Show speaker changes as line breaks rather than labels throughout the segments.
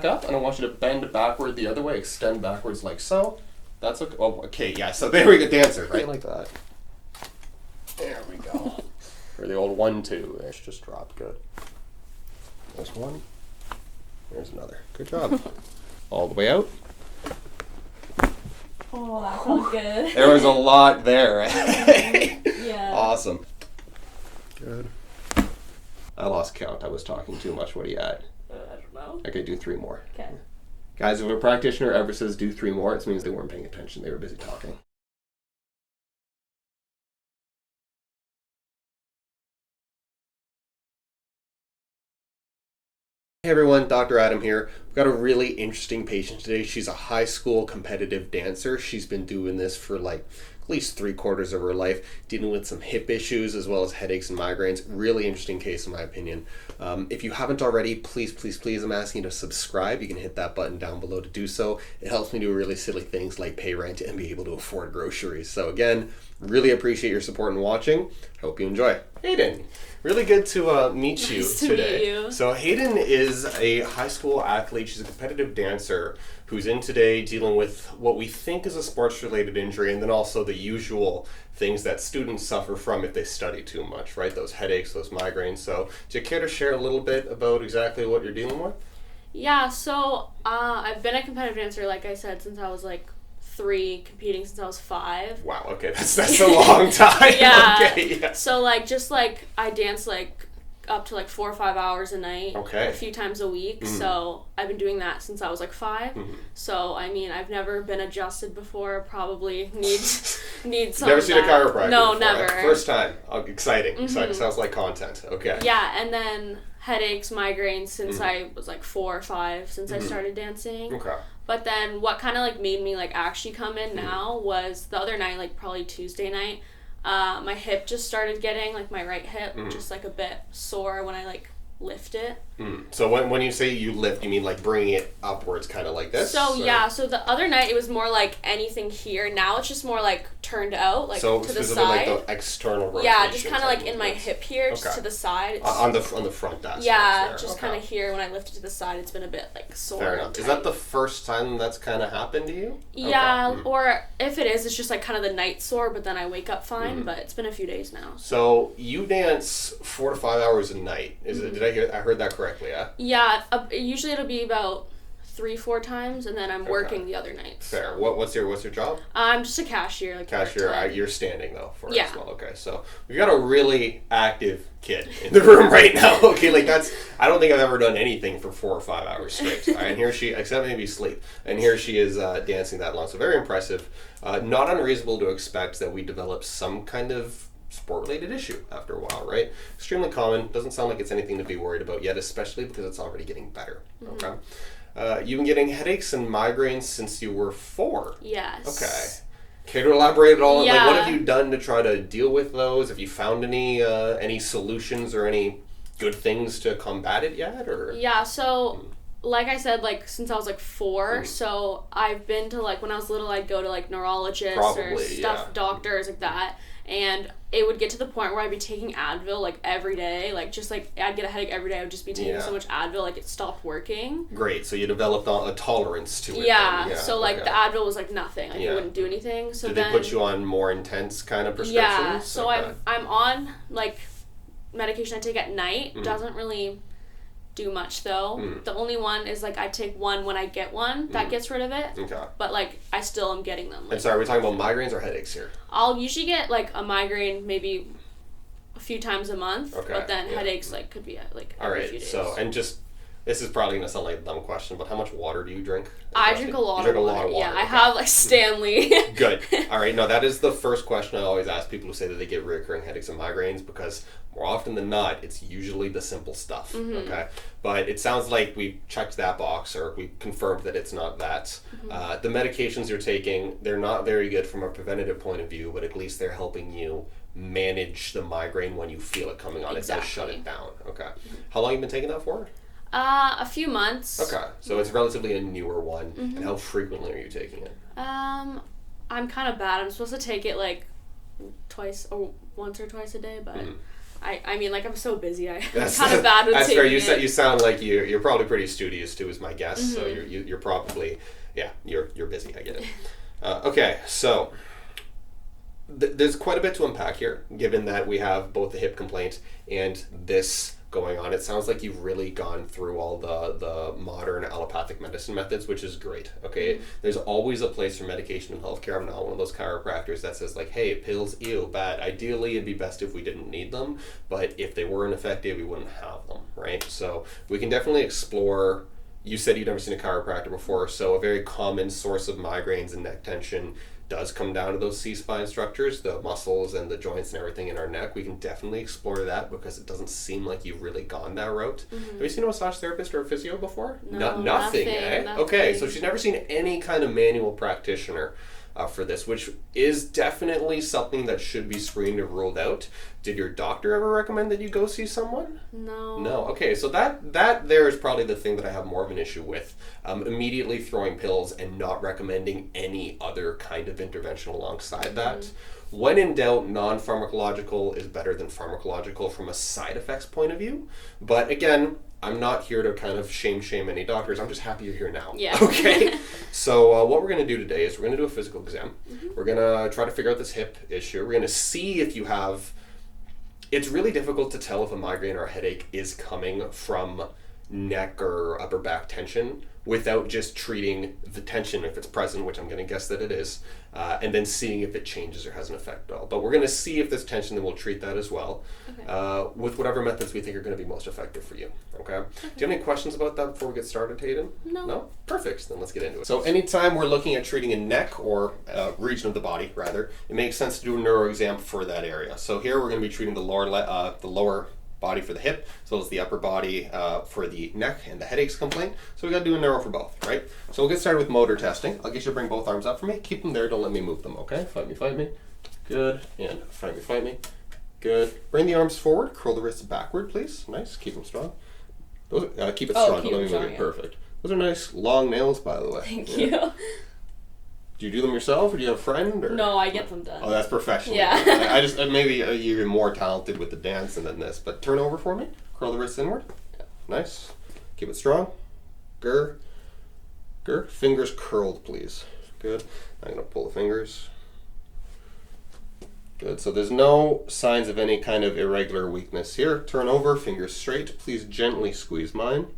back up, and I want you to bend backward the other way, extend backwards like so. That's okay. Oh, okay, yeah, so there we go, dancer, right? Like that. There we go. For the old 1-2, it's just dropped, good. There's one. There's another. Good job. All the way out.
Oh, that felt good.
There was a lot there.
Yeah.
Awesome. Good. I lost count. I was talking too much. What are you at?
I don't know.
Okay, do 3 more.
Okay.
Guys, if a practitioner ever says do 3 more, it means they weren't paying attention. They were busy talking. Hey everyone, Dr. Adam here. We've got a really interesting patient today. She's a high school competitive dancer. She's been doing this for like at least 3/4 of her life, dealing with some hip issues as well as headaches and migraines. Really interesting case in my opinion. If you haven't already, please, I'm asking you to subscribe. You can hit that button down below to do so. It helps me do really silly things like pay rent and be able to afford groceries. So again, really appreciate your support and watching. Hope you enjoy. Hayden. Really good to meet you today.
Meet you.
So Hayden is a high school athlete. She's a competitive dancer who's in today dealing with what we think is a sports-related injury, and then also the usual things that students suffer from if they study too much, right? Those headaches, those migraines. So do you care to share a little bit about exactly what you're dealing with?
Yeah, so I've been a competitive dancer, like I said, since I was like 3, competing since I was 5.
Wow, okay, that's a long time.
Yeah.
Okay, yeah.
So I dance like up to like 4 or 5 hours a night.
Okay.
A few times a week. Mm-hmm. So I've been doing that since I was like 5. Mm-hmm. So I mean, I've never been adjusted before. Probably need some.
Never seen a chiropractor?
No,
before,
never.
First time. Oh, exciting.
Mm-hmm.
Exciting. Sounds like content. Okay.
Yeah, and then headaches, migraines since I was like 4 or 5 since I started dancing.
Okay.
But then what kind of like made me like actually come in now was the other night, like probably Tuesday night, my hip just started getting, like my right hip, just like a bit sore when I like lift it.
So when you say you lift, you mean like bringing it upwards kind of like this?
So
or?
yeah, so the other night it was more like anything here. Now it's just more like turned out, like
so
to the side.
Like the external rotation.
Yeah, just kind of like in my hip here, just to the side. It's,
on the front aspect.
Yeah,
there.
just kind of here when I lift it to the side, it's been a bit like sore.
Fair enough. Is that the first time that's kind of happened to you?
Yeah, or if it is, it's just like kind of the night sore, but then I wake up fine. But it's been a few days now.
So you dance 4 to 5 hours a night. Is it? Did I heard that correctly? Yeah.
Yeah. Usually it'll be about 3-4 times, and then I'm working the other nights.
Fair. What's your job?
I'm just a cashier. Like
cashier. You're standing though for
yeah.
as well. Okay, so we've got a really active kid in the room right now. Okay, like that's. I don't think I've ever done anything for 4 or 5 hours straight. And here she, except maybe sleep, and here she is dancing that long. So very impressive. Not unreasonable to expect that we develop some kind of sport-related issue after a while, right? Extremely common. Doesn't sound like it's anything to be worried about yet, especially because it's already getting better. Okay. You've been getting headaches and migraines since you were 4.
Yes.
Okay. Care to elaborate at all?
Yeah.
Like, what have you done to try to deal with those? Have you found any solutions or any good things to combat it yet? Or
yeah. So. Like I said, like, since I was, like, 4, so I've been to, like, when I was little, I'd go to, like, neurologists or stuff, doctors, like that, and it would get to the point where I'd be taking Advil, like, every day, like, just, like, I'd get a headache every day, I would just be taking so much Advil, like, it stopped working.
Great, so you developed a tolerance to it.
Yeah, so, like, the Advil was, like, nothing, like, it wouldn't do anything, so
Did
then...
they put you on more intense kind of prescriptions?
Yeah, so I'm on, like, medication I take at night, doesn't really... do much though. The only one is like I take one when I get one that gets rid of it. Okay. But like I still am getting them. Like,
and sorry, are we talking about migraines or headaches here?
I'll usually get like a migraine maybe a few times a month. Okay. But then headaches like could be like every few days.
So and just this is probably gonna sound like a dumb question, but how much water do you drink?
I drink a lot of water. Yeah, I
okay.
have like Stanley.
Good. All right. No, that is the first question I always ask people who say that they get recurring headaches and migraines, because more often than not, it's usually the simple stuff. Okay. But it sounds like we've checked that box, or we confirmed that it's not that. The medications you're taking, they're not very good from a preventative point of view, but at least they're helping you manage the migraine when you feel it coming on. Exactly. It does shut it down. Okay. How long have you been taking that for?
A few months.
Okay, so it's relatively a newer one. And how frequently are you taking it?
I'm kind of bad. I'm supposed to take it like once or twice a day, but I mean, like, I'm so busy. I'm kind of bad with
that's
taking
fair.
it.
You sound like you're probably pretty studious too, is my guess. So you're probably, you're busy. I get it. Okay, so there's quite a bit to unpack here, given that we have both the hip complaint and this going on. It sounds like you've really gone through all the modern allopathic medicine methods, which is great. Okay, there's always a place for medication in healthcare. I'm not one of those chiropractors that says like, hey, pills, ew, bad. Ideally, it'd be best if we didn't need them, but if they weren't effective, we wouldn't have them, right? So we can definitely explore. You said you'd never seen a chiropractor before, so a very common source of migraines and neck tension does come down to those C-spine structures, the muscles and the joints and everything in our neck. We can definitely explore that because it doesn't seem like you've really gone that route. Have you seen a massage therapist or a physio before?
No,
nothing,
nothing.
Okay, so she's never seen any kind of manual practitioner for this, which is definitely something that should be screened and ruled out. Did your doctor ever recommend that you go see someone?
No.
Okay, so that there is probably the thing that I have more of an issue with. Immediately throwing pills and not recommending any other kind of intervention alongside that. When in doubt, non-pharmacological is better than pharmacological from a side effects point of view. But again, I'm not here to kind of shame any doctors. I'm just happy you're here now.
Yeah.
Okay? So what we're going to do today is we're going to do a physical exam. We're going to try to figure out this hip issue. We're going to see if you have... It's really difficult to tell if a migraine or a headache is coming from neck or upper back tension without just treating the tension if it's present, which I'm going to guess that it is, and then seeing if it changes or has an effect at all. But we're going to see if there's tension, then we'll treat that as well, with whatever methods we think are going to be most effective for you. Okay? Do you have any questions about that before we get started, Hayden?
No?
Perfect. Then let's get into it. So anytime we're looking at treating a neck or region of the body, rather, it makes sense to do a neuro exam for that area. So here we're going to be treating the lower body for the hip, as well as the upper body for the neck and the headaches complaint. So we got to do a neuro for both, right? So we'll get started with motor testing. I'll get you to bring both arms up for me. Keep them there. Don't let me move them, okay? Fight me. Good. And fight me. Good. Bring the arms forward. Curl the wrists backward, please. Nice. Keep them strong. Those keep it strong. Don't let me move it. Perfect. Those are nice long nails, by the way.
Thank you.
Do you do them yourself, or do you have a friend? Or?
No, I get them done.
Oh, that's professional.
Yeah.
I just maybe you're more talented with the dancing than this. But turn over for me. Curl the wrists inward. Nice. Keep it strong. Grr. Fingers curled, please. Good. I'm gonna pull the fingers. Good. So there's no signs of any kind of irregular weakness here. Turn over. Fingers straight. Please gently squeeze mine.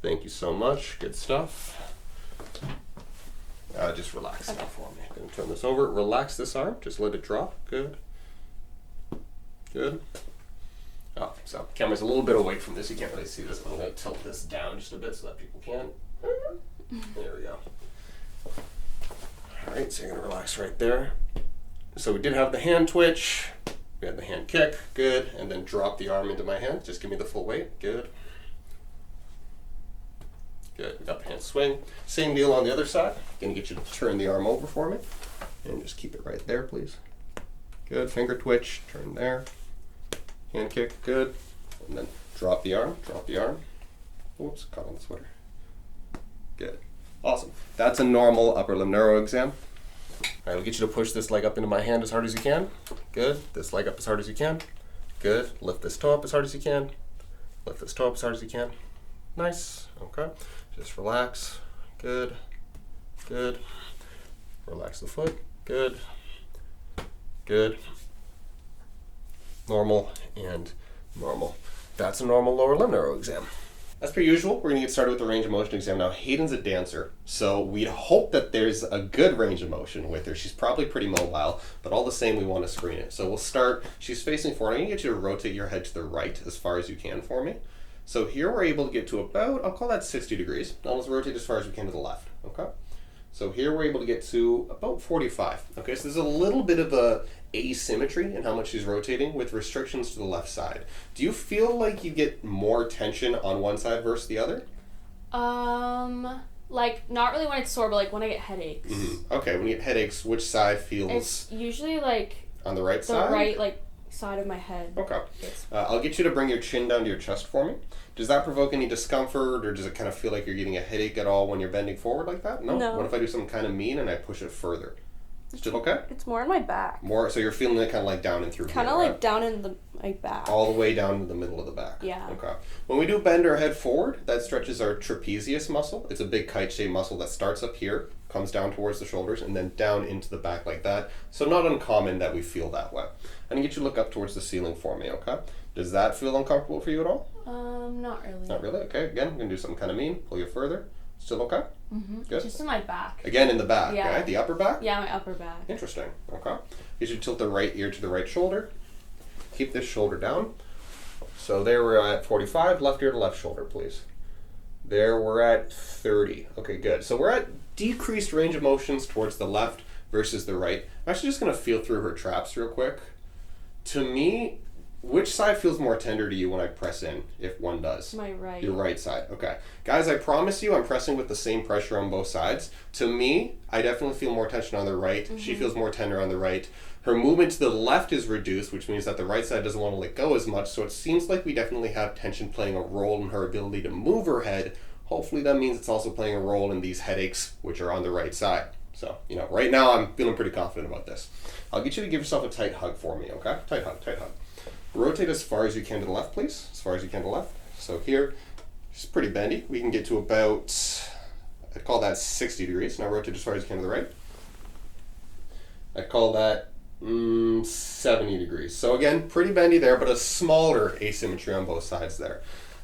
Thank you so much. Good stuff. Just relax now for me. I'm going to turn this over. Relax this arm. Just let it drop. Good. Oh, so camera's a little bit away from this. You can't really see this. I'm going to tilt this down just a bit so that people can. There we go. All right, so you're going to relax right there. So we did have the hand twitch. We had the hand kick. Good. And then drop the arm into my hand. Just give me the full weight. Good. Good. We got the hand swing. Same deal on the other side. Gonna get you to turn the arm over for me. And just keep it right there, please. Good. Finger twitch. Turn there. Hand kick. Good. And then drop the arm. Oops, caught on the sweater. Good. Awesome. That's a normal upper limb neuro exam. Alright, we'll get you to push this leg up into my hand as hard as you can. Good. This leg up as hard as you can. Good. Lift this toe up as hard as you can. Lift this toe up as hard as you can. Nice. Okay. Just relax. Good. Relax the foot. Good. Normal and normal. That's a normal lower limb neuro exam. As per usual, we're going to get started with the range of motion exam. Now, Hayden's a dancer, so we'd hope that there's a good range of motion with her. She's probably pretty mobile, but all the same, we want to screen it. So we'll start. She's facing forward. I'm going to get you to rotate your head to the right as far as you can for me. So here we're able to get to about, I'll call that 60 degrees. Now let's rotate as far as we can to the left, okay? So here we're able to get to about 45. Okay, so there's a little bit of a asymmetry in how much she's rotating with restrictions to the left side. Do you feel like you get more tension on one side versus the other?
Like, not really when it's sore, but like when I get headaches.
Mm-hmm. Okay, when you get headaches, which side feels...
It's usually like...
On the right side?
The right, like, side of my head.
Okay. I'll get you to bring your chin down to your chest for me. Does that provoke any discomfort, or does it kind of feel like you're getting a headache at all when you're bending forward like that? No. What if I do something kind of mean and I push it further? Still okay?
It's more in my back.
More, so you're feeling it kind of like down and through
Kind of like down in my back.
All the way down to the middle of the back.
Yeah.
Okay. When we do bend our head forward, that stretches our trapezius muscle. It's a big kite-shaped muscle that starts up here, comes down towards the shoulders, and then down into the back like that. So not uncommon that we feel that way. I'm gonna get you to look up towards the ceiling for me, okay? Does that feel uncomfortable for you at all?
Not really.
Not really? Okay, again, I'm gonna do something kind of mean. Pull you further. Still okay?
Mm-hmm.
Good.
Just in my back.
Again, in the back,
yeah.
Okay? The upper back?
Yeah, my upper back.
Interesting. Okay. You should tilt the right ear to the right shoulder. Keep this shoulder down. So there we're at 45. Left ear to left shoulder, please. There we're at 30. Okay, good. So we're at decreased range of motions towards the left versus the right. I'm actually just going to feel through her traps real quick. To me, which side feels more tender to you when I press in, if one does?
My right.
Your right side. Okay. Guys, I promise you I'm pressing with the same pressure on both sides. To me, I definitely feel more tension on the right. Mm-hmm. She feels more tender on the right. Her movement to the left is reduced, which means that the right side doesn't want to let go as much. So it seems like we definitely have tension playing a role in her ability to move her head. Hopefully that means it's also playing a role in these headaches, which are on the right side. So, right now I'm feeling pretty confident about this. I'll get you to give yourself a tight hug for me, okay? Tight hug, tight hug. Rotate as far as you can to the left, please. As far as you can to the left. So here, it's pretty bendy. We can get to about, I'd call that 60 degrees. Now rotate as far as you can to the right. I'd call that 70 degrees. So again, pretty bendy there, but a smaller asymmetry on both sides there.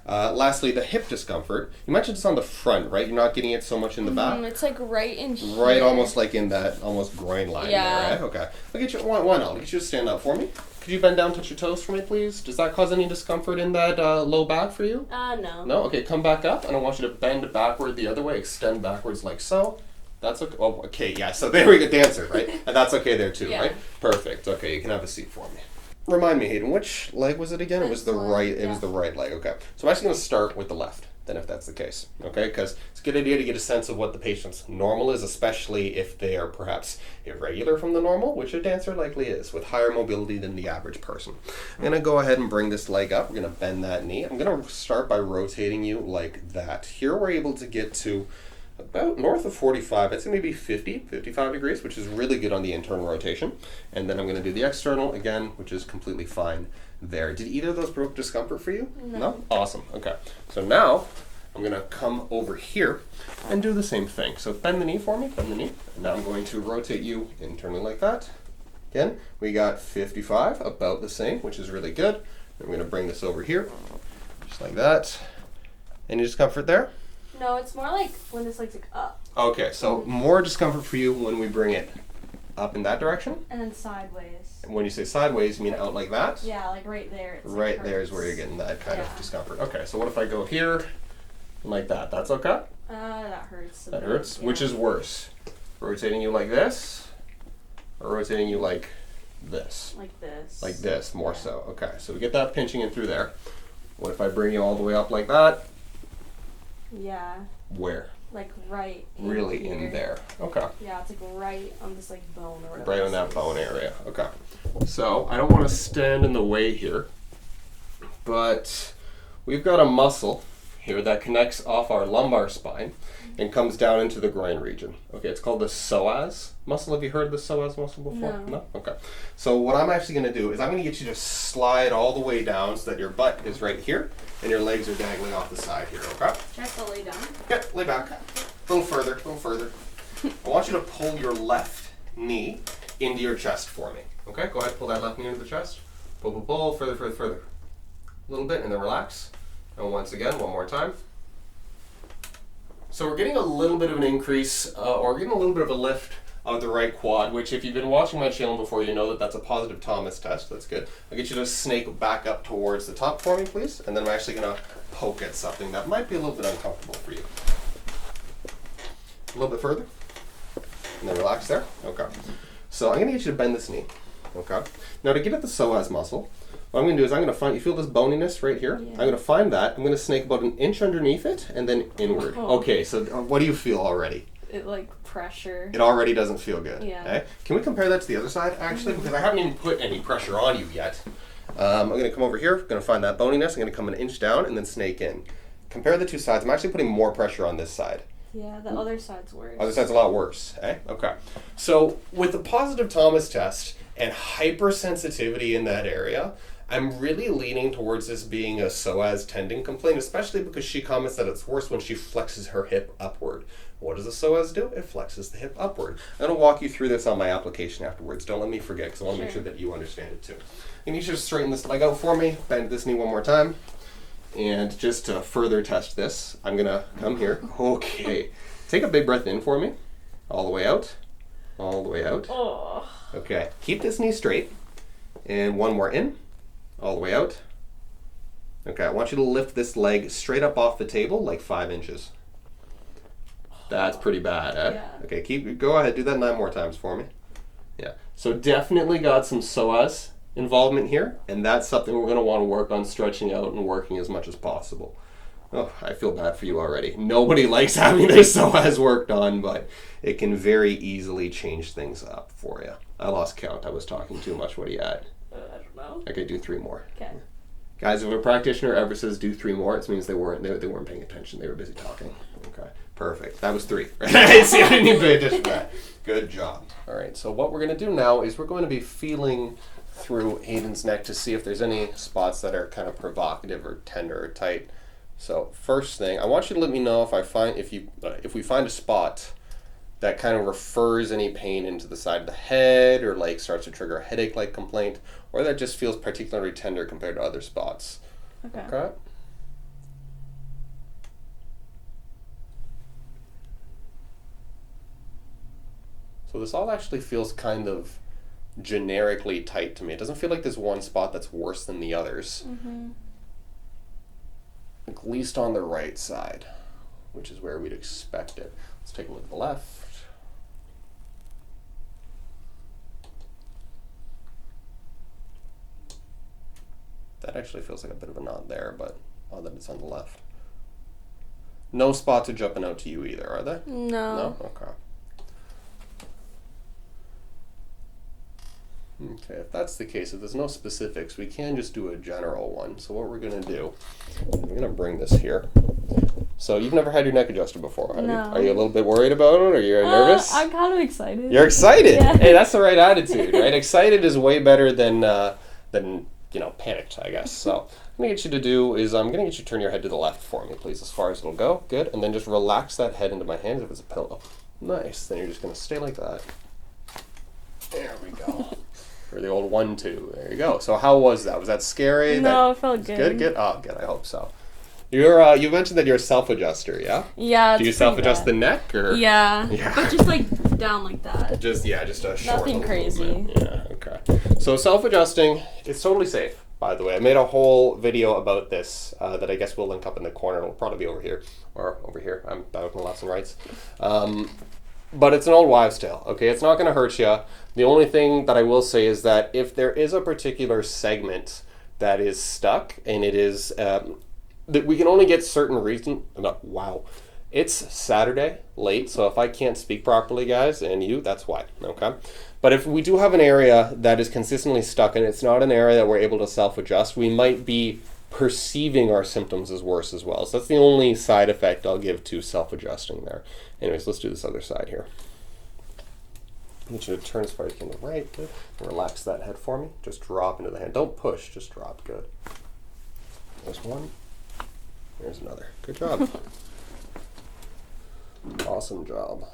Lastly, the hip discomfort. You mentioned it's on the front, right? You're not getting it so much in the back?
It's like right in here.
Right, almost like in that almost groin line there, right? Okay. I'll get you, why not? I'll get you to stand up for me. Could you bend down, touch your toes for me, please? Does that cause any discomfort in that low back for you?
No.
No? Okay, come back up, and I want you to bend backward the other way, extend backwards like so. That's okay. Oh, okay, yeah, so there we go, dancer, right? And that's okay there too, right? Perfect. Okay, you can have a seat for me. Remind me, Hayden, which leg was it again? It was the right. It was the right leg. Okay, so I'm actually going to start with the left. Then, if that's the case, okay, because it's a good idea to get a sense of what the patient's normal is, especially if they are perhaps irregular from the normal, which a dancer likely is, with higher mobility than the average person. I'm going to go ahead and bring this leg up. We're going to bend that knee. I'm going to start by rotating you like that. Here we're able to get to about north of 45, I'd say maybe 50, 55 degrees, which is really good on the internal rotation. And then I'm going to do the external again, which is completely fine there. Did either of those provoke discomfort for you? No? Awesome. Okay. So now I'm going to come over here and do the same thing. So bend the knee for me, bend the knee. And now I'm going to rotate you internally like that. Again, we got 55, about the same, which is really good. And we're going to bring this over here, just like that. Any discomfort there?
No, it's more like when this leg's like up.
Okay, so more discomfort for you when we bring it up in that direction?
And then sideways.
And when you say sideways, you mean out like that?
Yeah, like right there. It's
right there is where you're getting that kind of discomfort. Okay, so what if I go here like that? That's okay?
That hurts.
That hurts? Yeah. Which is worse? Rotating you like this or rotating you like this?
Like this.
Like this, more so. Okay, so we get that pinching in through there. What if I bring you all the way up like that?
Yeah.
Where?
Like right in
really
here.
In there. Okay.
Yeah, it's like right on this like bone or whatever.
Right on that bone area. Okay. So I don't want to stand in the way here, but we've got a muscle here that connects off our lumbar spine and comes down into the groin region. Okay, it's called the psoas muscle. Have you heard of the psoas muscle before? No? Okay. So what I'm actually going to do is I'm going to get you to slide all the way down so that your butt is right here and your legs are dangling off the side here, okay?
Should I still lay down?
Yeah, lay back. Okay. A little further, a little further. I want you to pull your left knee into your chest for me. Okay, go ahead, pull that left knee into the chest. Pull, pull, pull, further, further, further. A little bit, and then relax. And once again, one more time. So we're getting a little bit of an increase, or getting a little bit of a lift of the right quad, which if you've been watching my channel before, you know that that's a positive Thomas test. That's good. I'll get you to snake back up towards the top for me, please. And then I'm actually going to poke at something that might be a little bit uncomfortable for you. A little bit further. And then relax there. Okay. So I'm going to get you to bend this knee. Okay. Now to get at the psoas muscle, what I'm going to do is I'm going to find, you feel this boniness right here? Yeah. I'm going to find that. I'm going to snake about an inch underneath it and then inward. Oh. Okay, so what do you feel already?
It like pressure.
It already doesn't feel good.
Yeah.
Okay? Can we compare that to the other side actually? Because I haven't even put any pressure on you yet. I'm going to come over here, I'm going to find that boniness, I'm going to come an inch down and then snake in. Compare the two sides. I'm actually putting more pressure on this side.
Yeah, the other side's worse.
Other side's a lot worse, eh? Okay. So with the positive Thomas test and hypersensitivity in that area, I'm really leaning towards this being a psoas tendon complaint, especially because she comments that it's worse when she flexes her hip upward. What does a psoas do? It flexes the hip upward. I'm going to walk you through this on my application afterwards. Don't let me forget, because I want to make sure that you understand it too. You need to just straighten this leg out for me, bend this knee one more time. And just to further test this, I'm going to come here. Okay. Take a big breath in for me. All the way out. All the way out.
Oh.
Okay. Keep this knee straight. And one more in. All the way out. Okay, I want you to lift this leg straight up off the table, like 5 inches. That's pretty bad, eh?
Yeah.
Okay, go ahead, do that 9 more times for me. Yeah. So definitely got some psoas involvement here, and that's something we're going to want to work on stretching out and working as much as possible. Oh, I feel bad for you already. Nobody likes having their psoas worked on, but it can very easily change things up for you. I lost count. I was talking too much. What are you at?
I don't know.
Okay, do 3 more.
Okay.
Guys, if a practitioner ever says do 3 more, it means they weren't paying attention. They were busy talking. Okay, perfect. That was 3. See, I didn't even pay attention to that. Good job. All right, so what we're going to do now is we're going to be feeling through Hayden's neck to see if there's any spots that are kind of provocative or tender or tight. So first thing, I want you to let me know if we find a spot that kind of refers any pain into the side of the head or like starts to trigger a headache-like complaint, or that just feels particularly tender compared to other spots. Okay? So this all actually feels kind of generically tight to me. It doesn't feel like there's one spot that's worse than the others.
Mm-hmm.
At least on the right side, which is where we'd expect it. Let's take a look at the left. That actually feels like a bit of a knot there, but odd that it's on the left. No spots are jumping out to you either, are they?
No.
No? Okay. Okay, if that's the case, if there's no specifics, we can just do a general one. So what we're going to do, I'm going to bring this here. So you've never had your neck adjusted before, have you? Are you a little bit worried about it? Or you're nervous?
I'm kind of excited.
You're excited?
Yeah.
Hey, that's the right attitude, right? Excited is way better than panicked, I guess. So I'm going to get you to do is I'm going to get you to turn your head to the left for me, please, as far as it'll go. Good. And then just relax that head into my hands if it's a pillow. Nice. Then you're just going to stay like that. There we go. For the old 1-2. There you go. So how was that? Was that scary?
No, it felt good.
Good? Oh, good. I hope so. You mentioned that you're a self-adjuster, yeah?
Yeah.
Do you self-adjust the neck? Or?
Yeah.
Yeah.
But just like down like that.
Just a short
Nothing crazy.
movement. Yeah, okay. So self-adjusting, it's totally safe, by the way. I made a whole video about this that I guess we'll link up in the corner. It'll probably be over here or over here. I'm back with lefts and rights. But it's an old wives' tale, okay? It's not going to hurt you. The only thing that I will say is that if there is a particular segment that is stuck and it is that we can only get certain reason. Wow. It's Saturday late, so if I can't speak properly, guys, and you, that's why, okay? But if we do have an area that is consistently stuck and it's not an area that we're able to self-adjust, we might be perceiving our symptoms as worse as well. So that's the only side effect I'll give to self-adjusting there. Anyways, let's do this other side here. I need you to turn as far as you can to the right. Good. And relax that head for me. Just drop into the hand. Don't push, just drop. Good. There's one. There's another. Good job. Awesome job.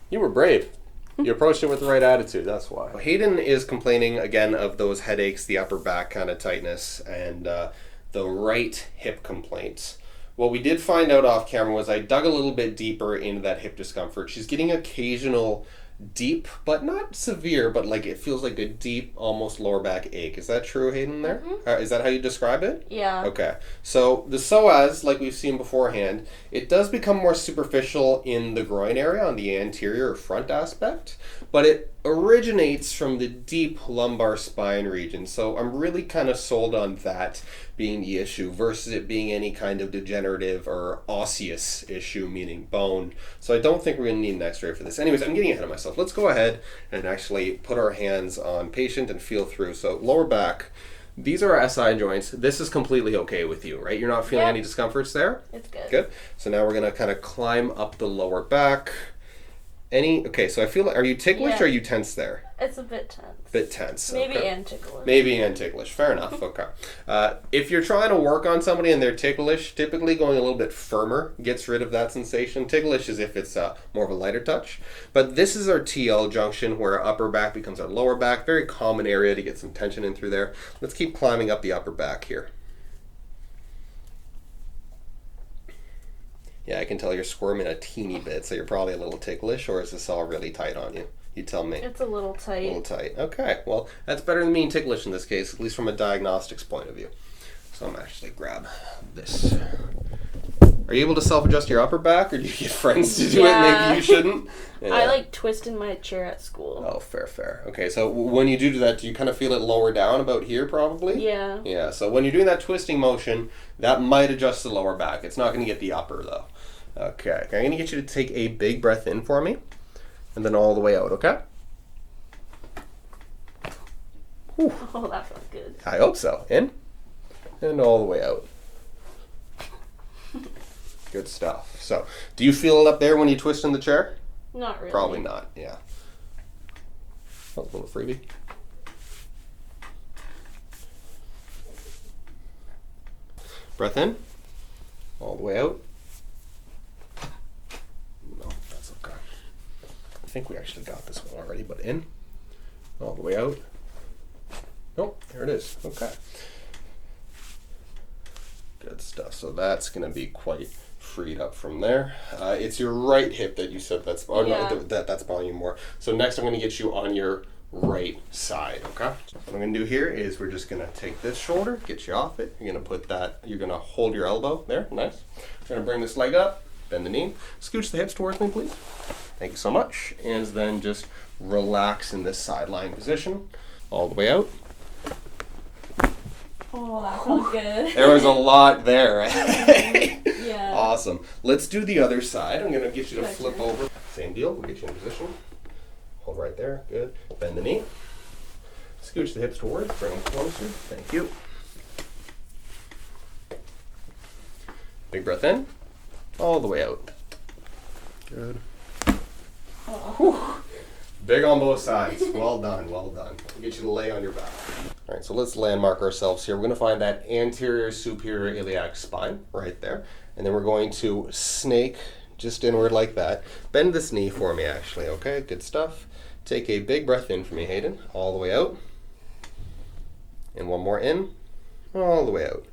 You were brave. You approached it with the right attitude, that's why. Hayden is complaining again of those headaches, the upper back kind of tightness, and the right hip complaints. What we did find out off camera was I dug a little bit deeper into that hip discomfort. She's getting occasional deep, but not severe, but like it feels like a deep, almost lower back ache. Is that true, Hayden, there?
Mm-hmm.
Is that how you describe it?
Yeah.
Okay. So the psoas, like we've seen beforehand, it does become more superficial in the groin area on the anterior or front aspect, but it originates from the deep lumbar spine region. So I'm really kind of sold on that being the issue versus it being any kind of degenerative or osseous issue, meaning bone. So I don't think we're going to need an x-ray for this. Anyways, I'm getting ahead of myself. Let's go ahead and actually put our hands on patient and feel through. So lower back, these are our SI joints. This is completely okay with you, right? You're not feeling any discomforts there?
It's good.
Good. So now we're going to kind of climb up the lower back. Okay, so I feel like, are you ticklish or are you tense there?
It's a bit tense.
Bit tense.
Maybe and ticklish.
Maybe and ticklish. Fair enough. Okay. If you're trying to work on somebody and they're ticklish, typically going a little bit firmer gets rid of that sensation. Ticklish is if it's more of a lighter touch. But this is our TL junction where our upper back becomes our lower back. Very common area to get some tension in through there. Let's keep climbing up the upper back here. Yeah, I can tell you're squirming a teeny bit, so you're probably a little ticklish, or is this all really tight on you? You tell me.
It's a little tight.
A little tight. Okay, well, that's better than being ticklish in this case, at least from a diagnostics point of view. So I'm actually grab this. Are you able to self-adjust your upper back, or do you get friends to do it? Maybe you shouldn't? Yeah.
I like twist in my chair at school.
Oh, fair. Okay, so when you do that, do you kind of feel it lower down about here, probably?
Yeah.
Yeah, so when you're doing that twisting motion, that might adjust the lower back. It's not going to get the upper, though. Okay, I'm going to get you to take a big breath in for me, and then all the way out, okay? Whew.
Oh, that felt good.
I hope so. In, and all the way out. Good stuff. So, do you feel it up there when you twist in the chair?
Not really.
Probably not, yeah. Oh, a little freebie. Breath in, all the way out. No, that's okay. I think we actually got this one already, but in, all the way out. Nope, there it is. Okay. Good stuff. So that's going to be quite freed up from there. It's your right hip that you said that's that's bothering you more. So next I'm going to get you on your right side, okay? So what I'm going to do here is we're just going to take this shoulder, get you off it. You're going to put that, you're going to hold your elbow there, nice. You're going to bring this leg up, bend the knee, scooch the hips towards me, please. Thank you so much. And then just relax in this side lying position, all the way out.
Oh, that felt good.
There was a lot there.
Yeah.
Awesome. Let's do the other side. I'm going to get you to flip over. Same deal. We'll get you in position. Hold right there. Good. Bend the knee. Scooch the hips towards. Bring them closer. Thank you. Big breath in. All the way out. Good. Whew. Big on both sides. Well done. Well done. We'll get you to lay on your back. All right, so let's landmark ourselves here. We're going to find that anterior superior iliac spine right there. And then we're going to snake just inward like that. Bend this knee for me, actually, okay? Good stuff. Take a big breath in for me, Hayden. All the way out. And one more in. All the way out.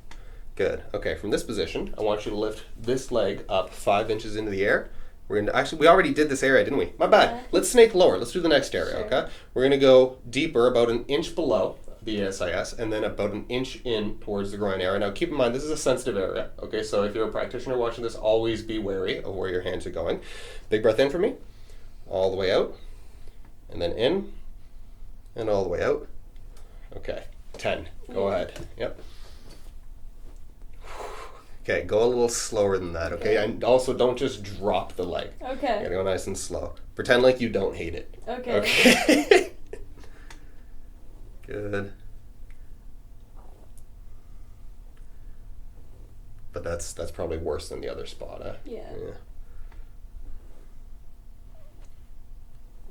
Good. Okay, from this position, I want you to lift this leg up 5 inches into the air. We're going to, actually, we already did this area, didn't we? My bad.
Yeah.
Let's snake lower. Let's do the next area, okay? We're going to go deeper, about an inch below the SIS, and then about an inch in towards the groin area. Now keep in mind, this is a sensitive area, okay? So if you're a practitioner watching this, always be wary of where your hands are going. Big breath in for me, all the way out, and then in, and all the way out. Okay, 10, go ahead, yep. Okay, go a little slower than that, okay? And also don't just drop the leg.
Okay.
You gotta go nice and slow. Pretend like you don't hate it.
Okay.
Okay. Good. But that's probably worse than the other spot, huh?
Yeah.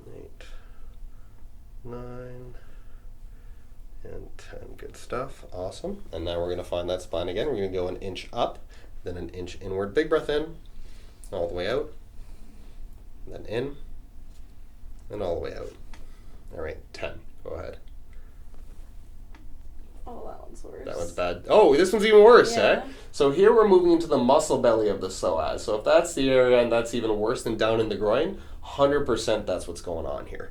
8, 9, and 10. Good stuff. Awesome. And now we're going to find that spine again. We're going to go an inch up, then an inch inward. Big breath in, all the way out, then in, and all the way out. All right, 10. Go ahead.
Oh, that one's worse.
That one's bad. Oh, this one's even worse,
Yeah.
eh? So here we're moving into the muscle belly of the psoas. So if that's the area and that's even worse than down in the groin, 100% that's what's going on here.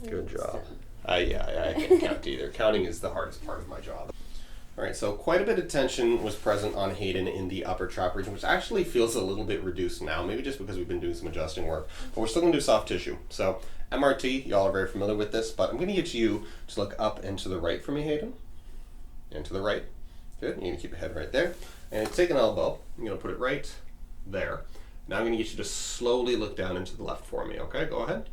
Good job. I can't count either. Counting is the hardest part of my job. All right, so quite a bit of tension was present on Hayden in the upper trap region, which actually feels a little bit reduced now, maybe just because we've been doing some adjusting work, but we're still gonna do soft tissue. So MRT, y'all are very familiar with this, but I'm gonna get you to look up and to the right for me, Hayden. And to the right, Good. You're going to keep your head right there. And take an elbow. I'm going to put it right there. Now I'm going to get you to slowly look down into the left for me, okay? Go ahead.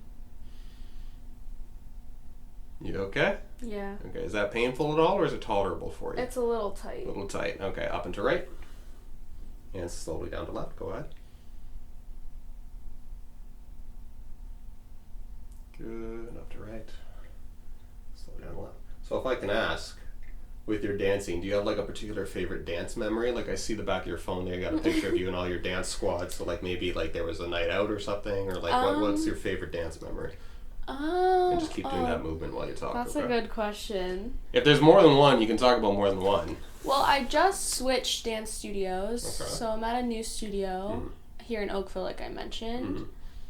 You okay?
Yeah.
Okay, is that painful at all, or is it tolerable for you?
It's a little tight.
A little tight. Okay, up and to right. And slowly down to left. Go ahead. Good. Up to right. Slowly down to left. So if I can ask, with your dancing, do you have like a particular favorite dance memory? Like I see the back of your phone there, you got a picture of you and all your dance squads. So like maybe like there was a night out or something, or like what's your favorite dance memory? And just keep doing that movement while you talk.
That's a good question.
If there's more than one, you can talk about more than one.
Well, I just switched dance studios, so I'm at a new studio here in Oakville, like I mentioned.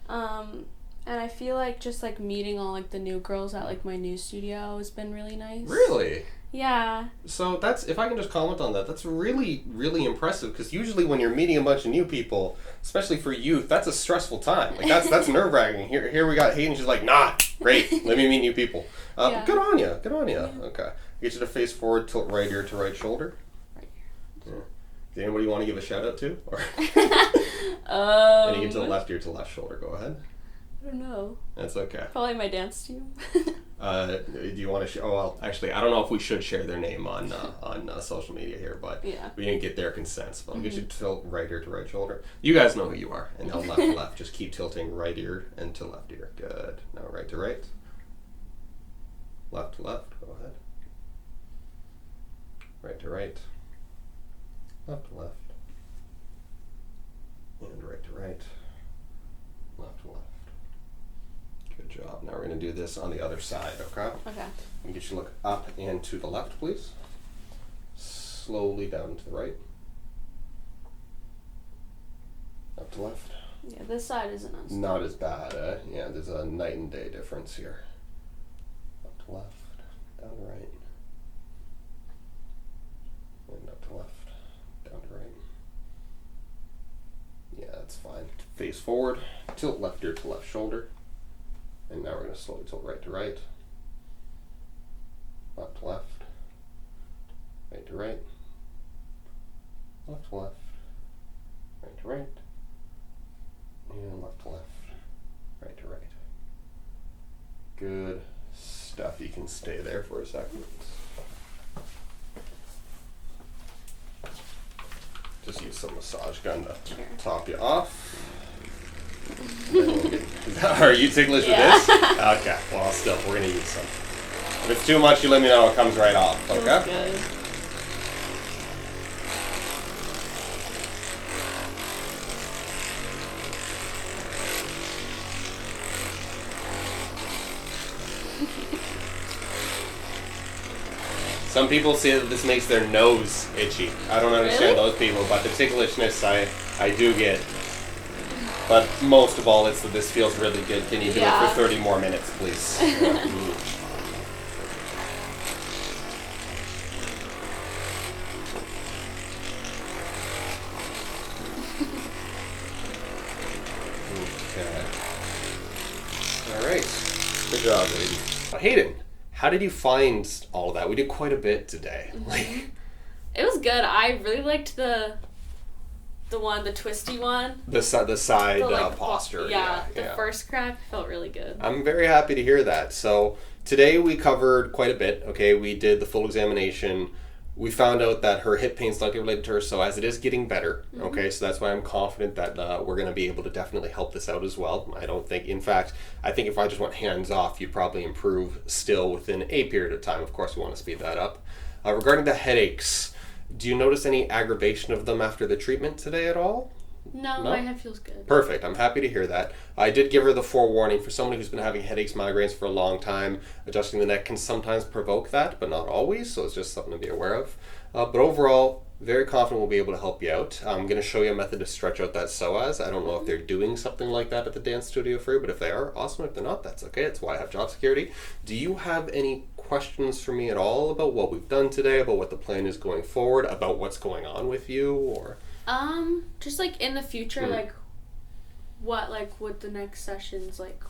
And I feel like just like meeting all like the new girls at like my new studio has been really nice.
Really?
Yeah.
So that's, if I can just comment on that, that's really, really impressive, because usually when you're meeting a bunch of new people, especially for youth, that's a stressful time. Like that's nerve-wracking. Here we got Hayden, she's like, nah, great, let me meet new people.
Yeah.
Good on you.
Yeah.
Okay. Get you to face forward, tilt right ear to right shoulder.
Right
here. Yeah. Does anybody want to give a shout out to? Or and you get to the left ear to left shoulder. Go ahead.
I don't know.
That's okay.
Probably my dance team.
Do you want to share? Oh, well, actually, I don't know if we should share their name on social media here, but we didn't get their consent. So I'll get you to tilt right ear to right shoulder. You guys know who you are. And now left to left. Just keep tilting right ear and to left ear. Good. Now right to right. Left to left. Go ahead. Right to right. Left to left. And right to right. Left to left. Good job. Now we're going to do this on the other side, okay?
Okay.
And get you to look up and to the left, please. Slowly down to the right. Up to left.
Yeah, this side isn't as
Not as bad, eh? Yeah, there's a night and day difference here. Up to left, down to right. And up to left, down to right. Yeah, that's fine. Face forward, tilt left ear to left shoulder. And now we're going to slowly tilt right to right. Left to left. Right to right. Left to left. Right to right. And left to left. Right to right. Good stuff. You can stay there for a second. Just use some massage gun to top you off. Are you ticklish with this? Okay, well still, we're going to use some. If it's too much, you let me know, it comes right off, okay?
That's good.
Some people say that this makes their nose itchy. I don't understand those people, but the ticklishness I do get. But most of all, it's that this feels really good. Can you do it for 30 more minutes, please? Okay. All right. Good job, Hayden. Hayden, how did you find all of that? We did quite a bit today.
It was good. I really liked the twisty one.
The side posture.
The first crack felt really good.
I'm very happy to hear that. So today we covered quite a bit. Okay, we did the full examination. We found out that her hip pain's likely related to her, so as it is getting better, okay, so that's why I'm confident that we're going to be able to definitely help this out as well. I think if I just went hands off, you'd probably improve still within a period of time. Of course, we want to speed that up. Regarding the headaches, do you notice any aggravation of them after the treatment today at all?
No, my head feels good.
Perfect. I'm happy to hear that. I did give her the forewarning. For someone who's been having headaches, migraines for a long time, adjusting the neck can sometimes provoke that, but not always, so it's just something to be aware of. But overall, very confident we'll be able to help you out. I'm going to show you a method to stretch out that psoas. I don't know if they're doing something like that at the dance studio for you, but if they are, awesome. If they're not, that's okay. That's why I have job security. Do you have any questions for me at all about what we've done today, about what the plan is going forward, about what's going on with you, or...
just like in the future, like what would the next sessions like?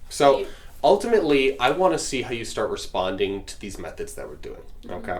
So ultimately, I want to see how you start responding to these methods that we're doing. Okay.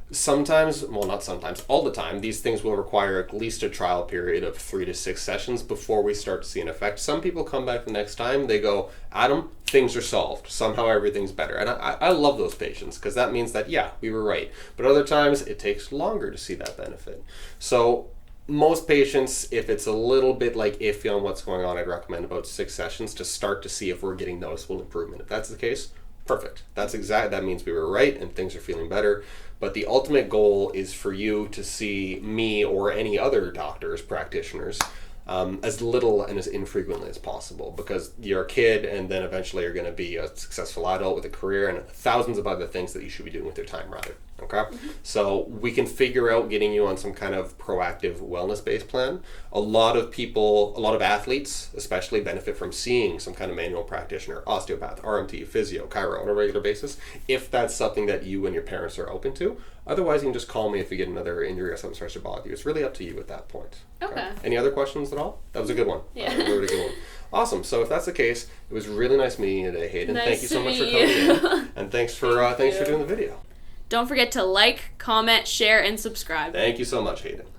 Sometimes, well, not sometimes, all the time, these things will require at least a trial period of 3 to 6 sessions before we start to see an effect. Some people come back the next time, they go, Adam, things are solved. Somehow everything's better. And I love those patients because that means that, yeah, we were right. But other times, it takes longer to see that benefit. So most patients, if it's a little bit like iffy on what's going on, I'd recommend about 6 sessions to start to see if we're getting noticeable improvement. If that's the case, perfect. That means we were right and things are feeling better. But the ultimate goal is for you to see me or any other doctors, practitioners, as little and as infrequently as possible, because you're a kid and then eventually you're going to be a successful adult with a career and thousands of other things that you should be doing with your time, rather. Okay? Mm-hmm. So we can figure out getting you on some kind of proactive wellness-based plan. A lot of athletes especially benefit from seeing some kind of manual practitioner, osteopath, RMT, physio, chiro on a regular basis, if that's something that you and your parents are open to. Otherwise, you can just call me if you get another injury or something starts to bother you. It's really up to you at that point.
Okay.
Any other questions at all? That was a good one.
Yeah.
A really good one. Awesome. So if that's the case, it was really nice meeting you today, Hayden.
Nice
Thank you so much for
meet
coming
you.
in. And thanks for doing the video.
Don't forget to like, comment, share, and subscribe.
Thank you so much, Hayden.